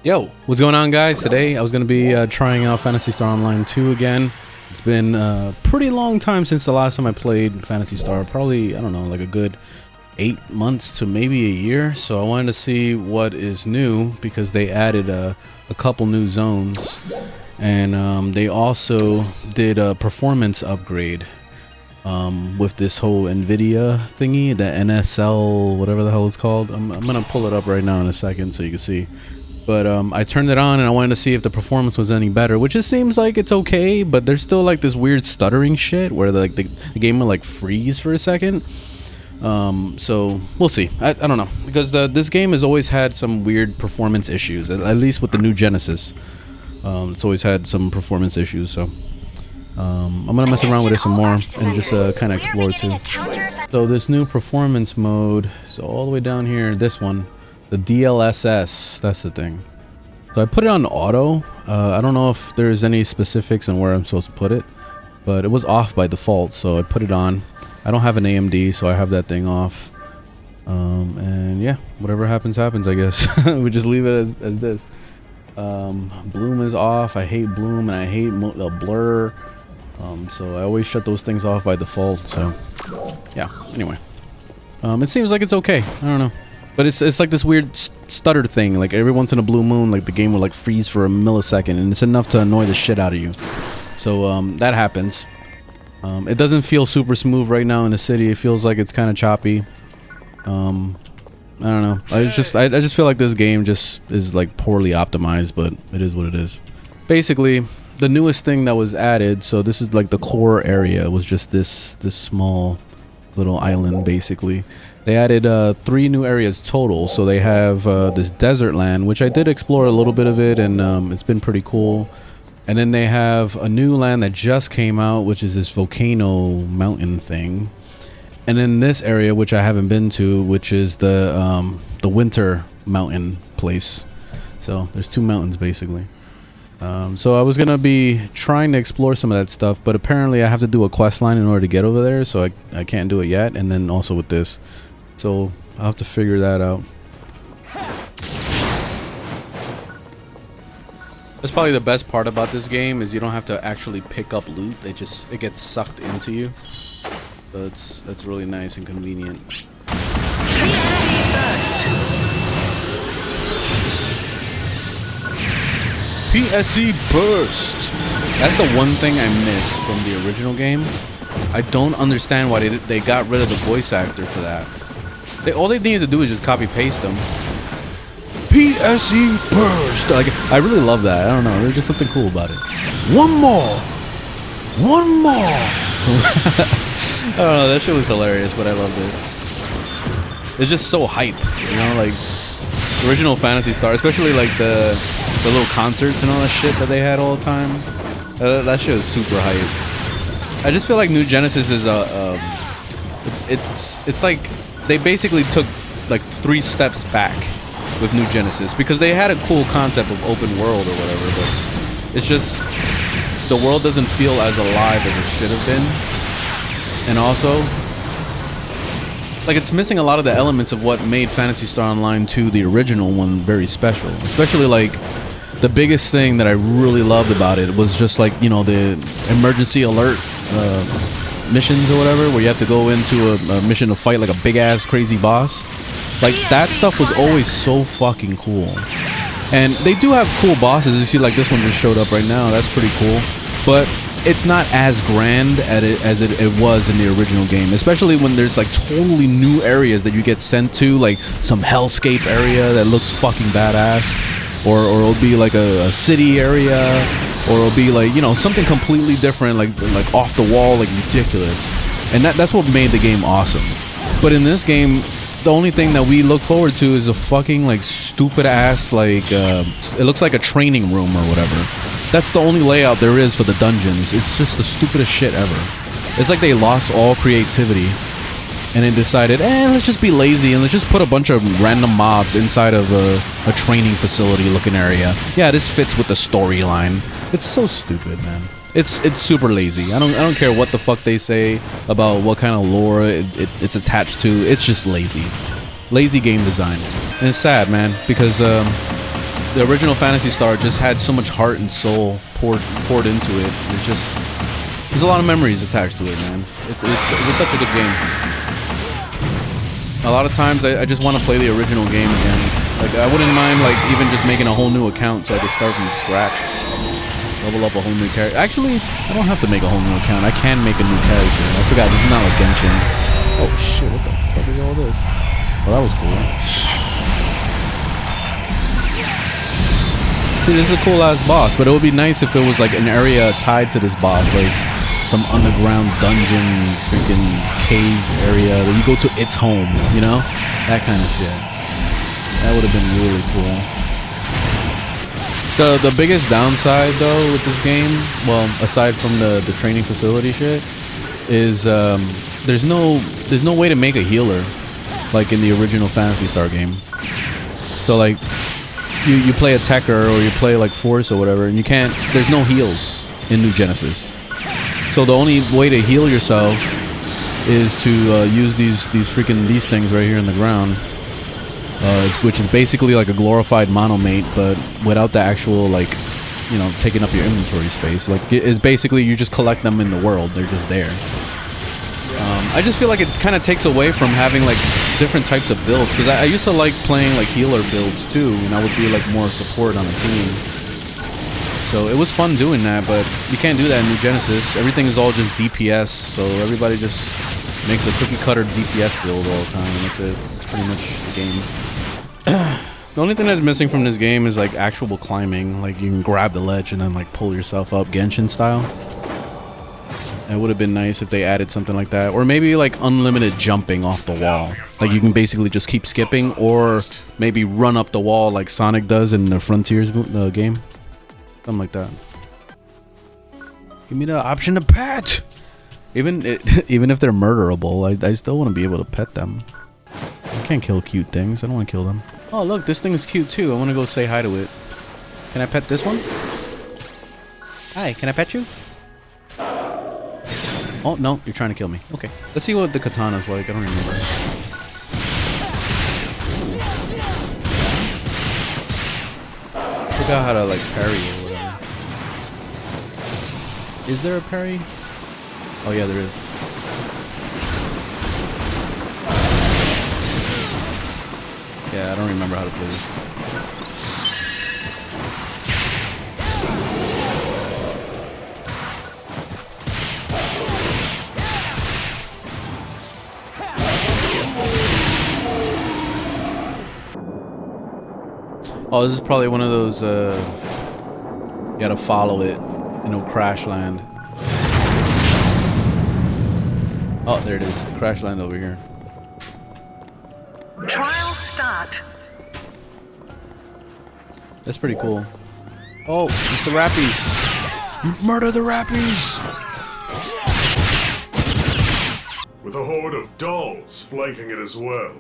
Yo, what's going on, guys? Today I was going to be trying out Phantasy Star Online 2 again. It's been a pretty long time since the last time I played Phantasy Star. Probably, I don't know, like a good 8 months to maybe a year. So I wanted to see what is new because they added a couple new zones. And they also did a performance upgrade with this whole NVIDIA thingy, the NSL, whatever the hell it's called. I'm going to pull it up right now in a second so you can see. But I turned it on and I wanted to see if the performance was any better, which it seems like it's okay, but there's still like this weird stuttering shit where the game will like freeze for a second. So we'll see. I don't know, because this game has always had some weird performance issues, at least with the new Genesis. It's always had some performance issues, so I'm gonna mess around with it some more and just kind of explore too. So this new performance mode, so all the way down here, this one. The DLSS, that's the thing. So I put it on auto. I don't know if there's any specifics on where I'm supposed to put it, but it was off by default, so I put it on. I don't have an AMD, so I have that thing off. And yeah, whatever happens, happens, I guess. We just leave it as this. Bloom is off. I hate bloom and I hate the blur. So I always shut those things off by default. So yeah, anyway. It seems like it's okay. I don't know. But it's like this weird stutter thing. Like every once in a blue moon, like the game will like freeze for a millisecond, and it's enough to annoy the shit out of you. So that happens. It doesn't feel super smooth right now in the city. It feels like it's kind of choppy. I don't know. I just feel like this game just is like poorly optimized, but it is what it is. Basically, the newest thing that was added. So this is like the core area. It was just this small little island basically. They added 3 new areas total. So they have this desert land, which I did explore a little bit of it, and it's been pretty cool. And then they have a new land that just came out, which is this volcano mountain thing. And then this area, which I haven't been to, which is the winter mountain place. So there's 2 mountains basically. So I was gonna be trying to explore some of that stuff, but apparently I have to do a quest line in order to get over there, so I can't do it yet. And then also with this, so I'll have to figure that out. That's probably the best part about this game, is you don't have to actually pick up loot. It gets sucked into you. So that's really nice and convenient. PSC Burst. That's the one thing I missed from the original game. I don't understand why they got rid of the voice actor for that. All they needed to do is just copy paste them. PSC Burst. Like, I really love that. I don't know. There's just something cool about it. One more. I don't know. That shit was hilarious, but I loved it. It's just so hype, you know, like original Phantasy Star, especially like the little concerts and all that shit that they had all the time. That shit was super hype. I just feel like New Genesis is it's like they basically took like 3 steps back with New Genesis, because they had a cool concept of open world or whatever, but it's just the world doesn't feel as alive as it should have been. And also, like, it's missing a lot of the elements of what made Phantasy Star Online 2, the original one, very special. Especially, like, the biggest thing that I really loved about it was just, like, you know, the emergency alert missions or whatever, where you have to go into a mission to fight, like, a big-ass crazy boss. Like, that stuff was always so fucking cool. And they do have cool bosses. You see, like, this one just showed up right now. That's pretty cool. But it's not as grand as it was in the original game, especially when there's like totally new areas that you get sent to, like some hellscape area that looks fucking badass, or it'll be like a city area, or it'll be like, you know, something completely different, like off the wall, like ridiculous. And that's what made the game awesome. But in this game, the only thing that we look forward to is a fucking like stupid ass, like it looks like a training room or whatever. That's the only layout there is for the dungeons. It's just the stupidest shit ever. It's like they lost all creativity and then decided, let's just be lazy and let's just put a bunch of random mobs inside of a training facility looking area. Yeah, this fits with the storyline. It's so stupid, man. It's super lazy. I don't care what the fuck they say about what kind of lore it's attached to. It's just lazy game design. And it's sad, man, because the original Phantasy Star just had so much heart and soul poured into it. There's a lot of memories attached to it, man. It was such a good game. A lot of times I just want to play the original game again. Like, I wouldn't mind like even just making a whole new account so I could start from scratch. Level up a whole new character. Actually, I don't have to make a whole new account. I can make a new character. I forgot, this is not like Genshin. Oh shit, what the fuck is all this? Oh, that was cool. See, this is a cool ass boss, but it would be nice if there was like an area tied to this boss, like some underground dungeon, freaking cave area that you go to its home, you know? That kind of shit. That would have been really cool. The biggest downside though with this game, well, aside from the training facility shit, is there's no way to make a healer like in the original Phantasy Star game. So like you play Attacker or you play like Force or whatever, and you can't. There's no heals in New Genesis. So the only way to heal yourself is to use these things right here in the ground. Which is basically like a glorified monomate, but without the actual, like, you know, taking up your inventory space. Like, it's basically you just collect them in the world. They're just there. I just feel like it kind of takes away from having like different types of builds, because I used to like playing like healer builds too, and I would be like more support on a team. So it was fun doing that, but you can't do that in New Genesis. Everything is all just DPS, so everybody just makes a cookie cutter DPS build all the time, and that's it. It's pretty much the game. The only thing that's missing from this game is like actual climbing. Like you can grab the ledge and then like pull yourself up Genshin style. It would have been nice if they added something like that, or maybe like unlimited jumping off the wall. Like you can basically just keep skipping, or maybe run up the wall like Sonic does in the Frontiers game. Something like that. Give me the option to pet. Even if they're murderable, I still want to be able to pet them. I can't kill cute things. I don't want to kill them. Oh, look, this thing is cute too. I want to go say hi to it. Can I pet this one? Hi, can I pet you? Oh, no, you're trying to kill me. Okay. Let's see what the katana's like. I don't remember. I forgot how to, like, parry or whatever. Is there a parry? Oh, yeah, there is. Yeah, I don't remember how to play this. Oh, this is probably one of those, you gotta follow it, you know, crash land. Oh, there it is. Crash land over here. Trial start. That's pretty cool. Oh, it's the Rappies. You murder the Rappies! With a horde of dolls flanking it as well.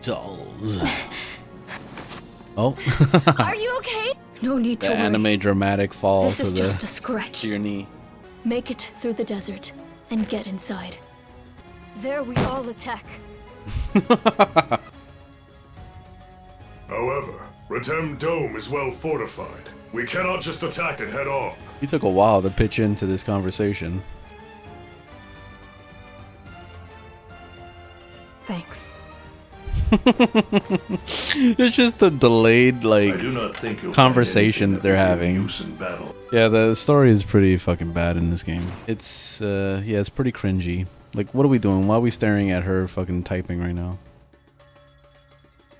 Dolls. Oh. Are you okay? No need to the worry. Anime dramatic fall This to, is just a scratch. to your knee. Make it through the desert and get inside. There we all attack. However, Retem Dome is well fortified. We cannot just attack it head on. You took a while to pitch into this conversation. Thanks. It's just the delayed, like, I do not think you'll conversation that they're having. use in battle. Yeah, the story is pretty fucking bad in this game. It's, yeah, it's pretty cringy. Like, what are we doing? Why are we staring at her fucking typing right now?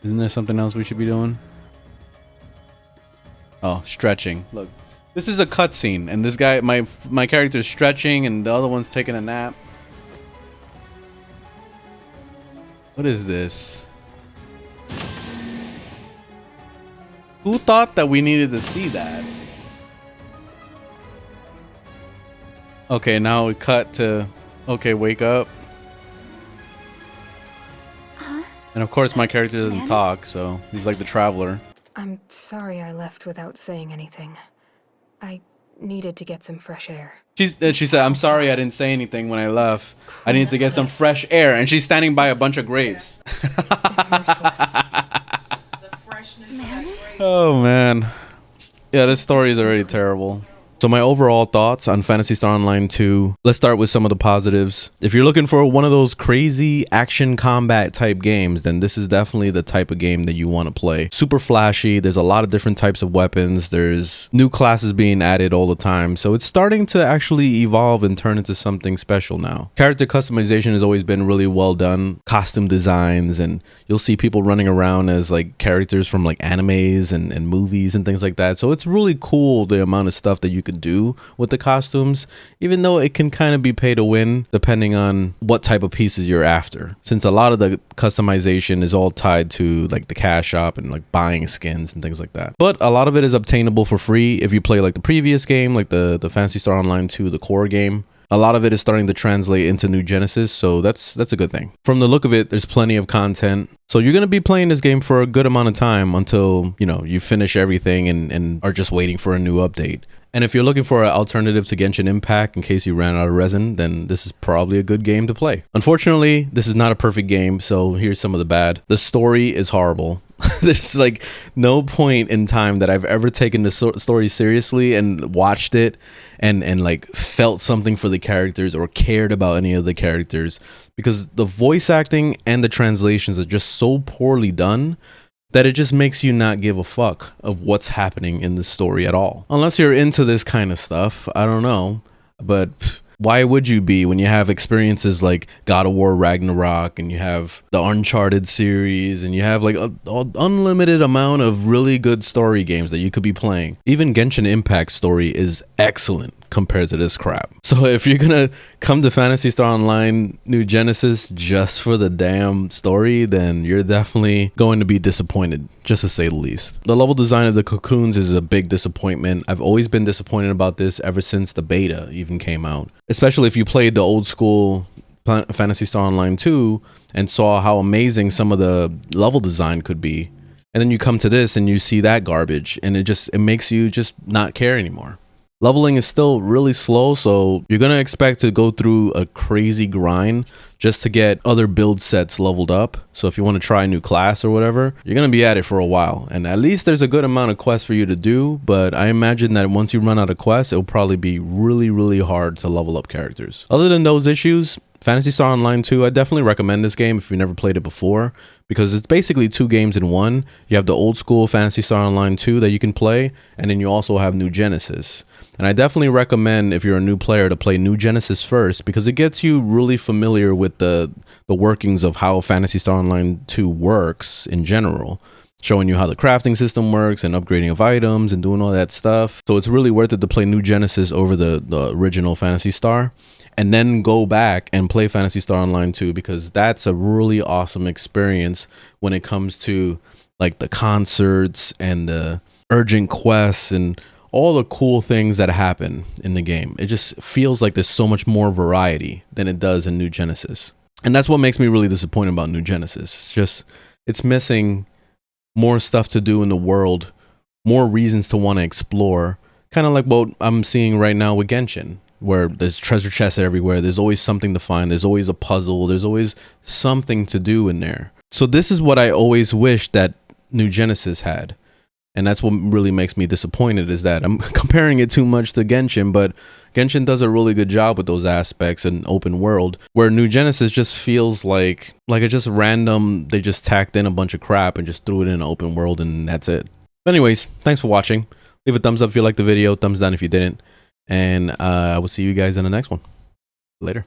Isn't there something else we should be doing? Oh, stretching. Look, this is a cutscene, and this guy, my character's stretching, and the other one's taking a nap. What is this? Who thought that we needed to see that? Okay, now we cut to... Okay, wake up. Huh? And of course my character doesn't talk, so he's like the traveler. I'm sorry I left without saying anything. I needed to get some fresh air. She said, I'm sorry I didn't say anything when I left. I needed to get some fresh air. And she's standing by a bunch of graves. Merciless. The freshness of that grave Oh man. Yeah, this story is already terrible. So my overall thoughts on Phantasy Star Online 2, let's start with some of the positives. If you're looking for one of those crazy action combat type games, then this is definitely the type of game that you want to play. Super flashy, there's a lot of different types of weapons, there's new classes being added all the time, so it's starting to actually evolve and turn into something special now. Character customization has always been really well done, costume designs, and you'll see people running around as like characters from like animes and movies and things like that, so it's really cool the amount of stuff that you can do with the costumes, even though it can kind of be pay to win depending on what type of pieces you're after, since a lot of the customization is all tied to like the cash shop and like buying skins and things like that. But a lot of it is obtainable for free if you play like the previous game, like the Phantasy Star Online 2, the core game. A lot of it is starting to translate into New Genesis, so that's a good thing. From the look of it, there's plenty of content. So you're going to be playing this game for a good amount of time until, you know, you finish everything and are just waiting for a new update. And if you're looking for an alternative to Genshin Impact in case you ran out of resin, then this is probably a good game to play. Unfortunately, this is not a perfect game, so here's some of the bad. The story is horrible. There's like no point in time that I've ever taken the story seriously and watched it and like felt something for the characters or cared about any of the characters, because the voice acting and the translations are just so poorly done that it just makes you not give a fuck of what's happening in the story at all. Unless you're into this kind of stuff, I don't know, but why would you be when you have experiences like God of War Ragnarok and you have the Uncharted series and you have like an unlimited amount of really good story games that you could be playing? Even Genshin Impact story is excellent compared to this crap. So if you're gonna come to Phantasy Star Online New Genesis just for the damn story, then you're definitely going to be disappointed, just to say the least. The level design of the cocoons is a big disappointment. I've always been disappointed about this ever since the beta even came out, especially if you played the old school Phantasy Star Online 2 and saw how amazing some of the level design could be, and then you come to this and you see that garbage, and it makes you just not care anymore. Leveling is still really slow, so you're going to expect to go through a crazy grind just to get other build sets leveled up. So if you want to try a new class or whatever, you're going to be at it for a while. And at least there's a good amount of quests for you to do, but I imagine that once you run out of quests, it'll probably be really, really hard to level up characters. Other than those issues, Phantasy Star Online 2, I definitely recommend this game if you've never played it before, because it's basically two games in one. You have the old school Phantasy Star Online 2 that you can play, and then you also have New Genesis. And I definitely recommend, if you're a new player, to play New Genesis first, because it gets you really familiar with the workings of how Phantasy Star Online 2 works in general, showing you how the crafting system works and upgrading of items and doing all that stuff. So it's really worth it to play New Genesis over the original Phantasy Star, and then go back and play Phantasy Star Online 2, because that's a really awesome experience when it comes to like the concerts and the urgent quests and all the cool things that happen in the game. It just feels like there's so much more variety than it does in New Genesis. And that's what makes me really disappointed about New Genesis. It's missing more stuff to do in the world, more reasons to want to explore, kind of like what I'm seeing right now with Genshin, where there's treasure chests everywhere, there's always something to find, there's always a puzzle, there's always something to do in there. So this is what I always wished that New Genesis had. And that's what really makes me disappointed, is that I'm comparing it too much to Genshin, but Genshin does a really good job with those aspects in open world, where New Genesis just feels like it's just random. They just tacked in a bunch of crap and just threw it in an open world, and that's it. But anyways, thanks for watching. Leave a thumbs up if you liked the video, thumbs down if you didn't, and I will see you guys in the next one. Later.